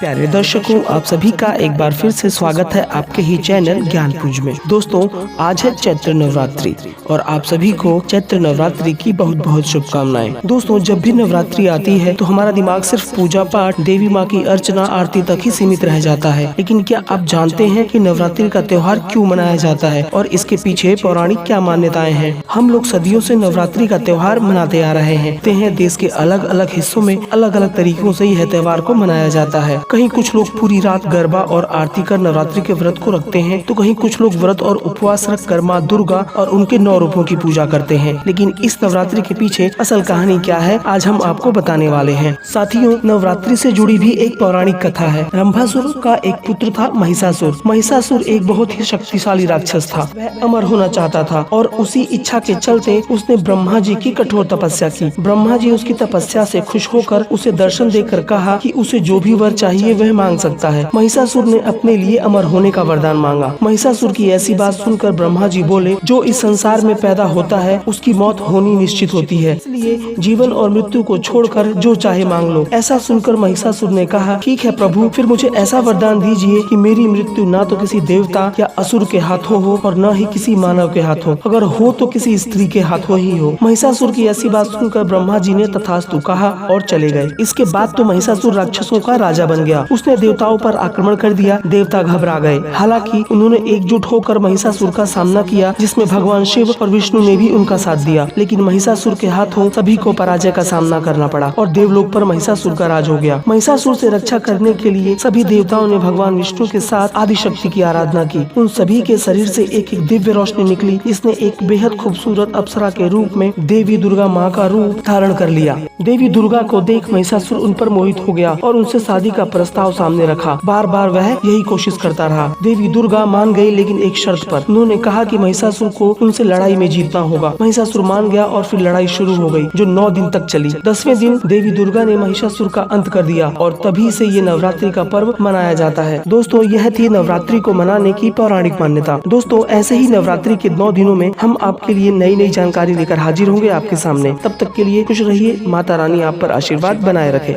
प्यारे दर्शकों, आप सभी का एक बार फिर से स्वागत है आपके ही चैनल ज्ञानपुंज में। दोस्तों, आज है चैत्र नवरात्रि और आप सभी को चैत्र नवरात्रि की बहुत बहुत शुभकामनाएं। दोस्तों, जब भी नवरात्रि आती है तो हमारा दिमाग सिर्फ पूजा पाठ, देवी माँ की अर्चना, आरती तक ही सीमित रह जाता है। लेकिन क्या आप जानते हैं कि नवरात्रि का त्योहार क्यों मनाया जाता है और इसके पीछे पौराणिक क्या मान्यताएं हैं? हम लोग सदियों से नवरात्रि का त्योहार मनाते आ रहे हैं। देश के अलग अलग हिस्सों में अलग अलग तरीकों से यह त्योहार को मनाया जाता है। कहीं कुछ लोग पूरी रात गरबा और आरती कर नवरात्रि के व्रत को रखते हैं, तो कहीं कुछ लोग व्रत और उपवास रख कर माँ दुर्गा और उनके 9 रूपों की पूजा करते हैं। लेकिन इस नवरात्रि के पीछे असल कहानी क्या है, आज हम आपको बताने वाले हैं। साथियों, नवरात्रि से जुड़ी भी एक पौराणिक कथा है। रंभासुर का एक पुत्र था महिषासुर। महिषासुर एक बहुत ही शक्तिशाली राक्षस था। वह अमर होना चाहता था और उसी इच्छा के चलते उसने ब्रह्मा जी की कठोर तपस्या की। ब्रह्मा जी उसकी तपस्या से खुश होकर उसे दर्शन देकर कहा कि उसे जो भी वर चाहिए वह मांग सकता है। महिषासुर ने अपने लिए अमर होने का वरदान मांगा। महिषासुर की ऐसी बात सुनकर ब्रह्मा जी बोले, जो इस संसार में पैदा होता है उसकी मौत होनी निश्चित होती है, इसलिए जीवन और मृत्यु को छोड़कर जो चाहे मांग लो। ऐसा सुनकर महिषासुर ने कहा, ठीक है प्रभु, फिर मुझे ऐसा वरदान दीजिए कि मेरी मृत्यु ना तो किसी देवता या असुर के हाथों हो और न ही किसी मानव के हाथों, अगर हो तो किसी स्त्री के हाथों ही हो। महिषासुर की ऐसी बात सुनकर ब्रह्मा जी ने तथास्तु कहा और चले गए। इसके बाद तो महिषासुर राक्षसों का राजा बन गया। उसने देवताओं पर आक्रमण कर दिया। देवता घबरा गए। हालांकि उन्होंने एकजुट होकर महिषासुर का सामना किया, जिसमें भगवान शिव और विष्णु ने भी उनका साथ दिया। लेकिन महिषासुर के हाथों सभी को पराजय का सामना करना पड़ा और देवलोक पर महिषासुर का राज हो गया। महिषासुर से रक्षा करने के लिए सभी देवताओं ने भगवान विष्णु के साथ आदिशक्ति की आराधना की। उन सभी के शरीर से एक एक दिव्य रोशनी निकली, जिसने एक बेहद खूबसूरत अप्सरा के रूप में देवी दुर्गा माँ का रूप धारण कर लिया। देवी दुर्गा को देख महिषासुर उन पर मोहित हो गया और उनसे शादी का प्रस्ताव सामने रखा। बार बार वह यही कोशिश करता रहा। देवी दुर्गा मान गई, लेकिन एक शर्त पर। उन्होंने कहा कि महिषासुर को उनसे लड़ाई में जीतना होगा। महिषासुर मान गया और फिर लड़ाई शुरू हो गई, जो 9 दिन तक चली। 10वें दिन देवी दुर्गा ने महिषासुर का अंत कर दिया और तभी से ये नवरात्रि का पर्व मनाया जाता है। दोस्तों, यह थी नवरात्रि को मनाने की पौराणिक मान्यता। दोस्तों, ऐसे ही नवरात्रि के 9 दिनों में हम आपके लिए नई नई जानकारी लेकर हाजिर होंगे आपके सामने। तब तक के लिए खुश रहिए। माता रानी आप पर आशीर्वाद बनाए रखे।